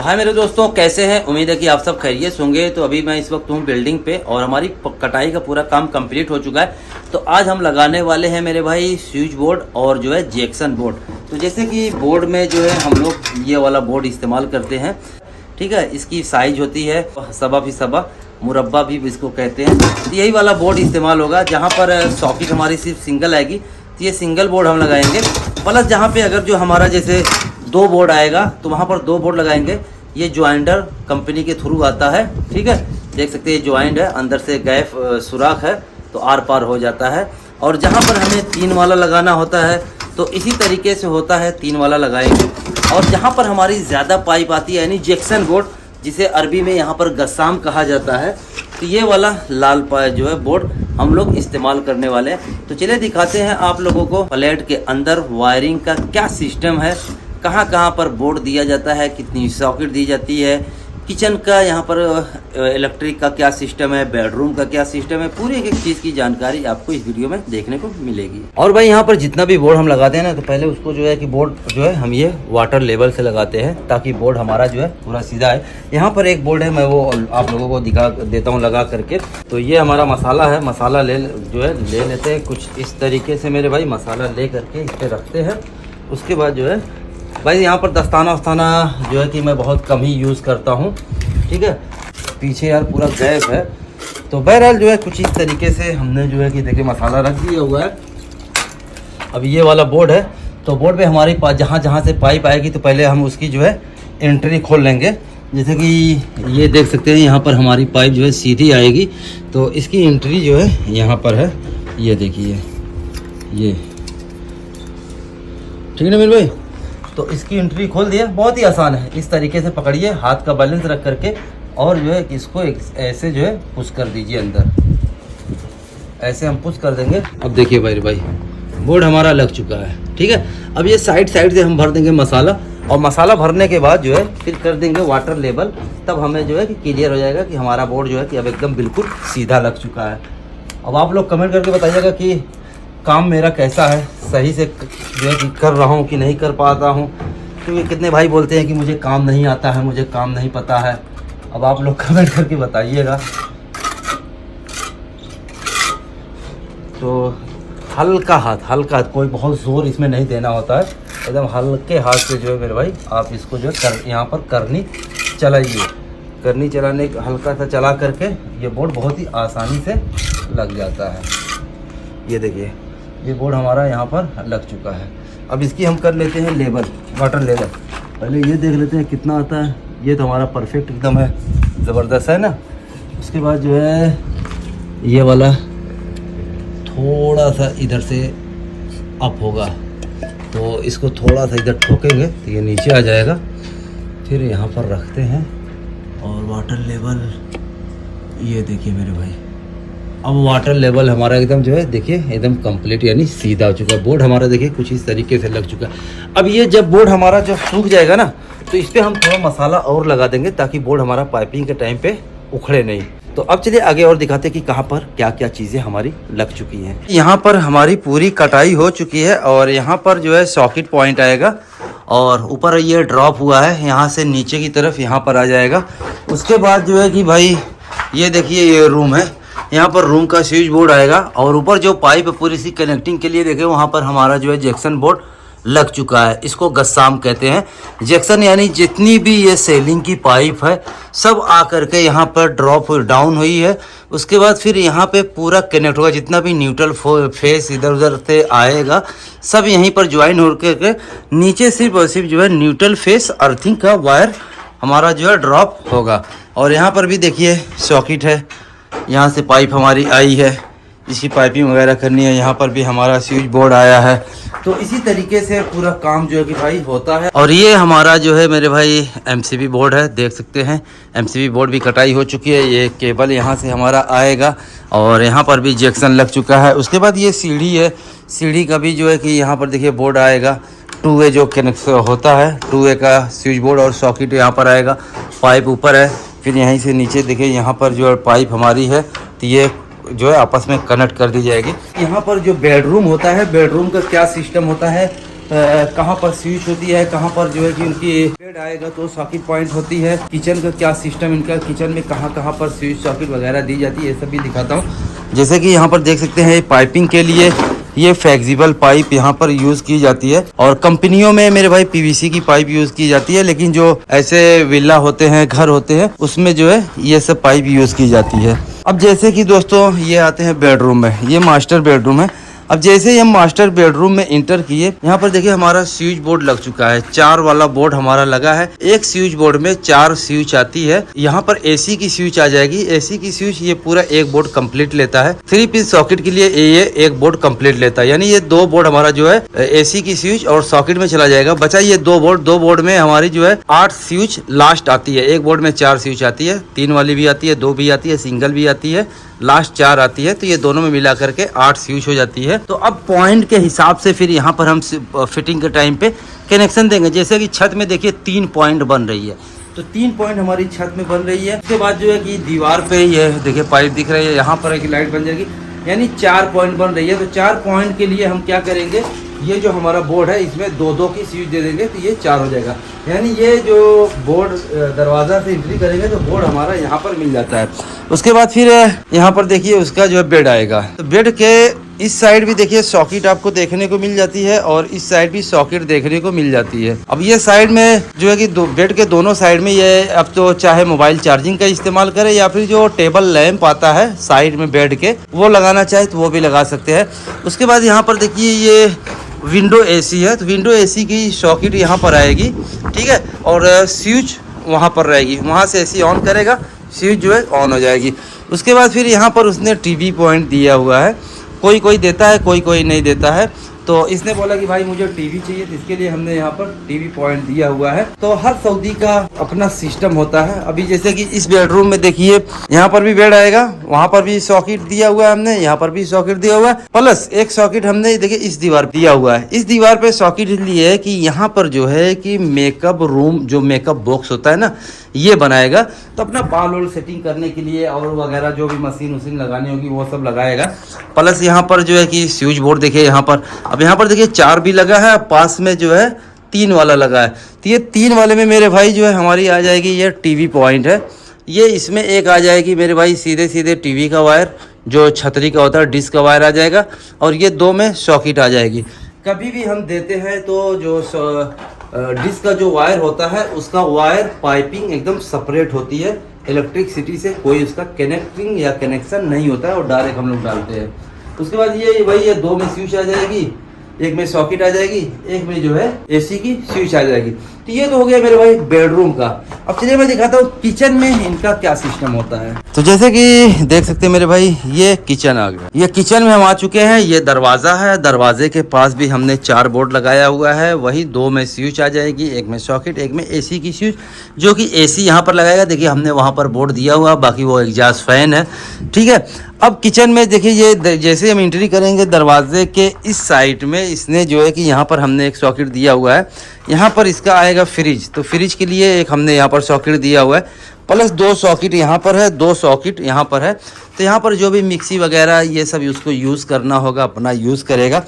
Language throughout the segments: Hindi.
हाय मेरे दोस्तों, कैसे हैं? उम्मीद है कि आप सब खैरियत से होंगे। तो अभी मैं इस वक्त हूँ बिल्डिंग पे और हमारी कटाई का पूरा काम कंप्लीट हो चुका है। तो आज हम लगाने वाले हैं मेरे भाई स्विच बोर्ड और जो है जैक्सन बोर्ड। तो जैसे कि बोर्ड में जो है हम लोग ये वाला बोर्ड इस्तेमाल करते हैं, ठीक है। इसकी साइज होती है सवा फी सवा, मुरब्बा भी इसको कहते हैं। तो यही वाला बोर्ड इस्तेमाल होगा। जहाँ पर सॉकेट हमारी सिर्फ सिंगल आएगी तो ये सिंगल बोर्ड हम लगाएंगे। प्लस जहाँ पे अगर जो हमारा जैसे दो बोर्ड आएगा तो वहाँ पर दो बोर्ड लगाएंगे। ये ज्वाइंटर कंपनी के थ्रू आता है, ठीक है। देख सकते हैं ये ज्वाइंट है, अंदर से गैप सुराख है तो आर पार हो जाता है। और जहाँ पर हमें 3 वाला लगाना होता है तो इसी तरीके से होता है, 3 वाला लगाएंगे। और जहाँ पर हमारी ज़्यादा पाइप आती है यानी जैक्सन बोर्ड, जिसे अरबी में यहाँ पर गस्साम कहा जाता है, तो ये वाला लाल पाइप जो है बोर्ड हम लोग इस्तेमाल करने वाले हैं। तो चलिए दिखाते हैं आप लोगों को फ्लैट के अंदर वायरिंग का क्या सिस्टम है, कहाँ कहाँ पर बोर्ड दिया जाता है, कितनी सॉकेट दी जाती है, किचन का यहाँ पर इलेक्ट्रिक का क्या सिस्टम है, बेडरूम का क्या सिस्टम है, पूरी एक चीज़ की जानकारी आपको इस वीडियो में देखने को मिलेगी। और भाई यहाँ पर जितना भी बोर्ड हम लगाते हैं ना, तो पहले उसको जो है कि बोर्ड जो है हम ये वाटर लेवल से लगाते हैं ताकि बोर्ड हमारा जो है पूरा सीधा है। यहाँ पर एक बोर्ड है, मैं वो आप लोगों को दिखा देता हूँ लगा करके। तो ये हमारा मसाला है, मसाला ले लेते हैं कुछ इस तरीके से मेरे भाई। मसाला ले करके इस पर रखते हैं। उसके बाद जो है भाई यहाँ पर दस्ताना वस्ताना जो है कि मैं बहुत कम ही यूज़ करता हूँ, ठीक है। पीछे यार पूरा गैप है। तो बहरहाल जो है कुछ इस तरीके से हमने जो है कि देखिए मसाला रख दिया हुआ है। अब ये वाला बोर्ड है, तो बोर्ड पे हमारे पास जहाँ से पाइप आएगी तो पहले हम उसकी जो है एंट्री खोल लेंगे। जैसे कि ये देख सकते हैं यहाँ पर हमारी पाइप जो है सीधी आएगी, तो इसकी एंट्री जो है यहाँ पर है। ये देखिए ये, ठीक है ना मेरे भाई। तो इसकी एंट्री खोल दिया, बहुत ही आसान है। इस तरीके से पकड़िए हाथ का बैलेंस रख करके और जो है इसको ऐसे जो है पुश कर दीजिए अंदर। ऐसे हम पुश कर देंगे। अब देखिए भाई बोर्ड हमारा लग चुका है, ठीक है। अब ये साइड से हम भर देंगे मसाला, और मसाला भरने के बाद जो है फिर कर देंगे वाटर लेवल। तब हमें जो है कि क्लियर हो जाएगा कि हमारा बोर्ड जो है कि अब एकदम बिल्कुल सीधा लग चुका है। अब आप लोग कमेंट करके बताइएगा कि काम मेरा कैसा है, सही से जो है कि कर रहा हूँ कि नहीं कर पाता हूँ। क्योंकि कितने भाई बोलते हैं कि मुझे काम नहीं आता है, मुझे काम नहीं पता है। अब आप लोग कमेंट करके बताइएगा। तो हल्का हाथ, कोई बहुत ज़ोर इसमें नहीं देना होता है। एकदम हल्के हाथ से जो है मेरे भाई आप इसको जो है यहाँ पर करनी चलाइए। करनी चलाने हल्का सा चला करके ये बोर्ड बहुत ही आसानी से लग जाता है। ये देखिए ये बोर्ड हमारा यहाँ पर लग चुका है। अब इसकी हम कर लेते हैं लेवल, वाटर लेवल। पहले ये देख लेते हैं कितना आता है। ये तो हमारा परफेक्ट एकदम है, ज़बरदस्त है ना। उसके बाद जो है ये वाला थोड़ा सा इधर से अप होगा, तो इसको थोड़ा सा इधर ठोकेंगे तो ये नीचे आ जाएगा। फिर यहाँ पर रखते हैं और वाटर लेवल, ये देखिए मेरे भाई अब वाटर लेवल हमारा एकदम जो है देखिए एकदम कंप्लीट यानी सीधा हो चुका है। बोर्ड हमारा देखिए कुछ इस तरीके से लग चुका है। अब ये जब बोर्ड हमारा जब सूख जाएगा ना, तो इस पर हम थोड़ा मसाला और लगा देंगे ताकि बोर्ड हमारा पाइपिंग के टाइम पे उखड़े नहीं। तो अब चलिए आगे और दिखाते हैं कि कहाँ पर क्या क्या चीज़ें हमारी लग चुकी हैं। यहाँ पर हमारी पूरी कटाई हो चुकी है और यहाँ पर जो है सॉकेट पॉइंट आएगा और ऊपर ये ड्रॉप हुआ है, यहाँ से नीचे की तरफ यहाँ पर आ जाएगा। उसके बाद जो है कि भाई ये देखिए ये रूम है, यहाँ पर रूम का स्विच बोर्ड आएगा और ऊपर जो पाइप है पूरी सी कनेक्टिंग के लिए देखिए वहाँ पर हमारा जो है जैक्सन बोर्ड लग चुका है। इसको गस्साम कहते हैं। जैक्सन यानी जितनी भी ये सेलिंग की पाइप है सब आ करके यहाँ पर ड्रॉप डाउन हुई है। उसके बाद फिर यहाँ पे पूरा कनेक्ट होगा, जितना भी न्यूट्रल फेस इधर उधर से आएगा सब यहीं पर ज्वाइन हो करके नीचे सिर्फ और सिर्फ जो है न्यूट्रल फेस अर्थिंग का वायर हमारा जो है ड्रॉप होगा। और यहाँ पर भी देखिए सॉकेट है, यहाँ से पाइप हमारी आई है, इसकी पाइपिंग वगैरह करनी है। यहाँ पर भी हमारा स्विच बोर्ड आया है। तो इसी तरीके से पूरा काम जो है कि भाई होता है। और ये हमारा जो है मेरे भाई एमसीबी बोर्ड है, देख सकते हैं एमसीबी बोर्ड भी कटाई हो चुकी है। ये केबल यहाँ से हमारा आएगा और यहाँ पर भी जैक्सन लग चुका है। उसके बाद ये सीढ़ी है, सीढ़ी का भी जो है कि यहाँ पर देखिए बोर्ड आएगा। 2 वे जो कनेक्ट होता है, 2 वे का स्विच बोर्ड और सॉकेट यहाँ पर आएगा। पाइप ऊपर है, फिर यहीं से नीचे देखिए यहाँ पर जो पाइप हमारी है तो ये जो है आपस में कनेक्ट कर दी जाएगी। यहाँ पर जो बेडरूम होता है, बेडरूम का क्या सिस्टम होता है कहाँ पर स्विच होती है, कहाँ पर जो है कि उनकी बेड आएगा तो सॉकेट पॉइंट होती है, किचन का क्या सिस्टम इनका, किचन में कहाँ कहाँ पर स्विच सॉकेट वगैरह दी जाती है, ये सब भी दिखाता हूँ। जैसे कि यहाँ पर देख सकते हैं पाइपिंग के लिए ये फ्लेक्सिबल पाइप यहाँ पर यूज़ की जाती है, और कंपनियों में मेरे भाई पीवीसी की पाइप यूज़ की जाती है, लेकिन जो ऐसे विला होते हैं, घर होते हैं, उसमें जो है ये सब पाइप यूज़ की जाती है। अब जैसे कि दोस्तों ये आते हैं बेडरूम में, ये मास्टर बेडरूम है। अब जैसे ही हम मास्टर बेडरूम में इंटर किए, यहाँ पर देखिए हमारा स्विच बोर्ड लग चुका है, 4 वाला बोर्ड हमारा लगा है। एक स्विच बोर्ड में 4 स्विच आती है। यहाँ पर एसी की स्विच आ जाएगी, एसी की स्विच ये पूरा एक बोर्ड कंप्लीट लेता है। 3 पीस सॉकेट के लिए ये एक बोर्ड कंप्लीट लेता है, यानी ये 2 बोर्ड हमारा जो है एसी की स्विच और सॉकेट में चला जाएगा। बचा ये 2 बोर्ड, 2 बोर्ड में हमारी जो है 8 स्विच लास्ट आती है। एक बोर्ड में 4 स्विच आती है, 3 वाली भी आती है, 2 भी आती है, सिंगल भी आती है, लास्ट 4 आती है, तो ये दोनों में मिला करके 8 स्विच हो जाती है। तो अब पॉइंट के हिसाब से फिर यहाँ पर हम फिटिंग के टाइम पे कनेक्शन देंगे। जैसे कि छत में देखिए 3 पॉइंट बन रही है, तो 3 पॉइंट हमारी छत में बन रही है। उसके बाद जो है कि दीवार पे ये देखिए पाइप दिख रही है, यहाँ पर एक लाइट बन जाएगी, यानी 4 पॉइंट बन रही है। तो 4 पॉइंट के लिए हम क्या करेंगे, ये जो हमारा बोर्ड है इसमें 2-2 की स्विच दे देंगे, तो ये 4 हो जाएगा। यानी ये जो बोर्ड दरवाज़ा से एंट्री करेंगे तो बोर्ड हमारा यहाँ पर मिल जाता है। उसके बाद फिर यहाँ पर देखिए उसका जो है बेड आएगा, तो बेड के इस साइड भी देखिए सॉकेट आपको देखने को मिल जाती है, और इस साइड भी सॉकेट देखने को मिल जाती है। अब ये साइड में जो है कि बेड के दोनों साइड में ये अब तो चाहे मोबाइल चार्जिंग का इस्तेमाल करें, या फिर जो टेबल लैंप आता है साइड में बेड के, वो लगाना चाहे तो वो भी लगा सकते हैं। उसके बाद यहाँ पर देखिए ये विंडो एसी है, तो विंडो एसी की सॉकेट यहाँ पर आएगी, ठीक है, और स्विच वहाँ पर रहेगी, वहाँ से एसी ऑन करेगा, स्विच जो है ऑन हो जाएगी। उसके बाद फिर यहाँ पर उसने टीवी पॉइंट दिया हुआ है, कोई कोई देता है, कोई कोई नहीं देता है। तो इसने बोला कि भाई मुझे टीवी चाहिए, तो इसके लिए हमने यहाँ पर टीवी पॉइंट दिया हुआ है। तो हर सऊदी का अपना सिस्टम होता है। अभी जैसे कि इस बेडरूम में देखिए यहाँ पर भी बेड आएगा, वहाँ पर भी सॉकेट दिया हुआ है हमने, यहाँ पर भी सॉकेट दिया हुआ है, प्लस एक सॉकेट हमने देखिए इस दीवार दिया हुआ है। इस दीवार पे सॉकेट इसलिए है कि यहाँ पर जो है कि मेकअप रूम, जो मेकअप बॉक्स होता है ना, ये बनाएगा, तो अपना बाल वाल सेटिंग करने के लिए और वगैरह जो भी मशीन वशीन लगानी होगी वो सब लगाएगा। प्लस यहाँ पर जो है कि स्विच बोर्ड देखिए यहाँ पर, अब यहाँ पर देखिए 4 भी लगा है, पास में जो है 3 वाला लगा है। तो ये 3 वाले में मेरे भाई जो है हमारी आ जाएगी ये टीवी पॉइंट है। ये इसमें एक आ जाएगी मेरे भाई सीधे सीधे टीवी का वायर, जो छतरी का होता है, डिश का वायर आ जाएगा, और ये 2 में सॉकेट आ जाएगी। कभी भी हम देते हैं तो जो डिश का जो वायर होता है उसका वायर पाइपिंग एकदम सेपरेट होती है, इलेक्ट्रिसिटी से कोई उसका कनेक्टिंग या कनेक्शन नहीं होता है, और डायरेक्ट हम लोग डालते हैं। उसके बाद ये वही है, 2 में स्विच आ जाएगी, एक में सॉकेट आ जाएगी, एक में जो है एसी की स्विच आ जाएगी। तो ये तो हो गया मेरे भाई बेडरूम का। अब चलिए मैं दिखाता हूँ किचन में इनका क्या सिस्टम होता है। तो जैसे कि देख सकते हैं मेरे भाई, ये किचन आ गया। ये किचन में हम आ चुके हैं। ये दरवाजा है, दरवाजे के पास भी हमने 4 बोर्ड लगाया हुआ है, वही 2 में स्विच आ जाएगी, एक में सॉकेट, एक में एसी की स्विच, जो कि एसी यहाँ पर लगाएगा। देखिए हमने वहाँ पर बोर्ड दिया हुआ, बाकी वो एग्जॉस्ट फैन है, ठीक है। अब किचन में देखिए ये जैसे हम एंट्री करेंगे दरवाजे के इस साइड में, इसने जो है कि यहाँ पर हमने एक सॉकेट दिया हुआ है। यहाँ पर इसका आएगा फ्रिज, तो फ्रिज के लिए एक हमने यहाँ पर सॉकेट दिया हुआ है, प्लस 2 सॉकेट यहाँ पर है, 2 सॉकेट यहाँ पर है। तो यहाँ पर जो भी मिक्सी वगैरह ये सब उसको यूज़ करना होगा, अपना यूज़ करेगा।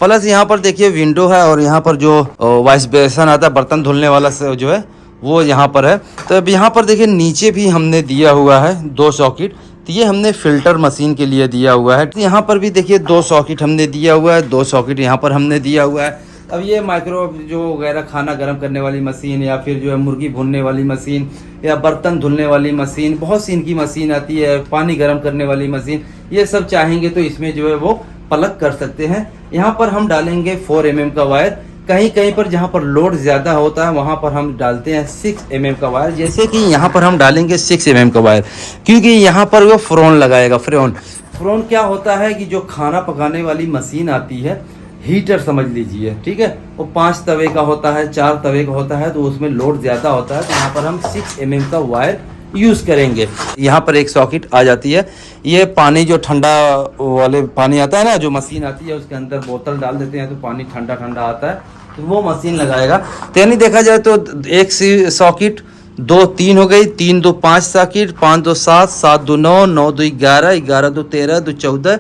प्लस यहाँ पर देखिए विंडो है, और यहाँ पर जो वॉश बेसिन आता है, बर्तन धुलने वाला जो है वो यहाँ पर है। तो अब यहाँ पर देखिए नीचे भी हमने दिया हुआ है 2 सॉकेट, तो ये हमने फ़िल्टर मशीन के लिए दिया हुआ है। तो यहाँ पर भी देखिए 2 सॉकेट हमने दिया हुआ है, 2 सॉकेट यहाँ पर हमने दिया हुआ है। अब ये माइक्रो जो वगैरह खाना गर्म करने वाली मशीन, या फिर जो है मुर्गी भूनने वाली मशीन, या बर्तन धुलने वाली मशीन, बहुत सी इनकी मशीन आती है, पानी गर्म करने वाली मशीन, ये सब चाहेंगे तो इसमें जो है वो प्लग कर सकते हैं। यहाँ पर हम डालेंगे 4 mm का वायर। कहीं कहीं पर जहाँ पर लोड ज़्यादा होता है वहाँ पर हम डालते हैं 6 mm का वायर। जैसे कि यहाँ पर हम डालेंगे 6 mm का वायर, क्योंकि यहाँ पर वो फ्रोन लगाएगा। फ्रोन क्या होता है कि जो खाना पकाने वाली मशीन आती है, हीटर समझ लीजिए, ठीक है, वो 5 तवे का होता है, 4 तवे का होता है, तो उसमें लोड ज़्यादा होता है। तो यहाँ पर हम 6 mm का वायर यूज़ करेंगे। यहाँ पर एक सॉकेट आ जाती है। ये पानी जो ठंडा वाले पानी आता है ना, जो मशीन आती है उसके अंदर बोतल डाल देते हैं तो पानी ठंडा ठंडा आता है, तो वो मशीन लगाएगा। तो यानी देखा जाए तो एक सॉकेट 2 3 हो गई, 3 2 5 सॉकेट, 5 2 7 7 2 9 9 2 11 11 2 13 2 14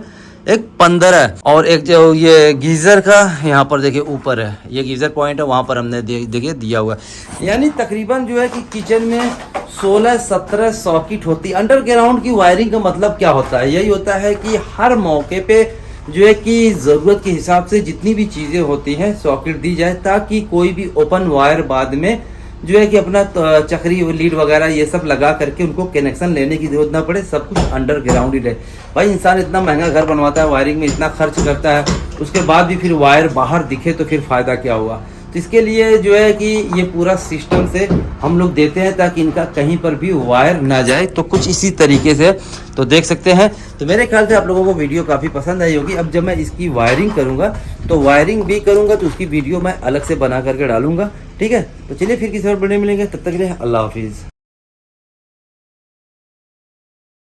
एक 15 और एक जो ये गीज़र का यहाँ पर देखिए ऊपर है, ये गीज़र पॉइंट है, वहाँ पर हमने देखिए दिया हुआ है। यानी तकरीबन जो है कि किचन में 16-17 सॉकेट होती है। अंडरग्राउंड की वायरिंग का मतलब क्या होता है? यही होता है कि हर मौके पे जो है कि ज़रूरत के हिसाब से जितनी भी चीज़ें होती हैं सॉकेट दी जाए, ताकि कोई भी ओपन वायर बाद में जो है कि अपना चक्री लीड वगैरह ये सब लगा करके उनको कनेक्शन लेने की जरूरत ना पड़े, सब कुछ अंडरग्राउंड ही रहे। भाई इंसान इतना महंगा घर बनवाता है, वायरिंग में इतना खर्च करता है, उसके बाद भी फिर वायर बाहर दिखे तो फिर फ़ायदा क्या हुआ? तो इसके लिए जो है कि ये पूरा सिस्टम से हम लोग देते हैं ताकि इनका कहीं पर भी वायर ना जाए। तो कुछ इसी तरीके से तो देख सकते हैं। तो मेरे ख्याल से आप लोगों को वीडियो काफ़ी पसंद आई होगी। अब जब मैं इसकी वायरिंग करूँगा तो वायरिंग भी करूँगा तो उसकी वीडियो मैं अलग से बना करके डालूंगा, ठीक है। तो चलिए फिर किसी और वीडियो मिलेंगे, तब तक के लिए अल्लाह हाफिज़।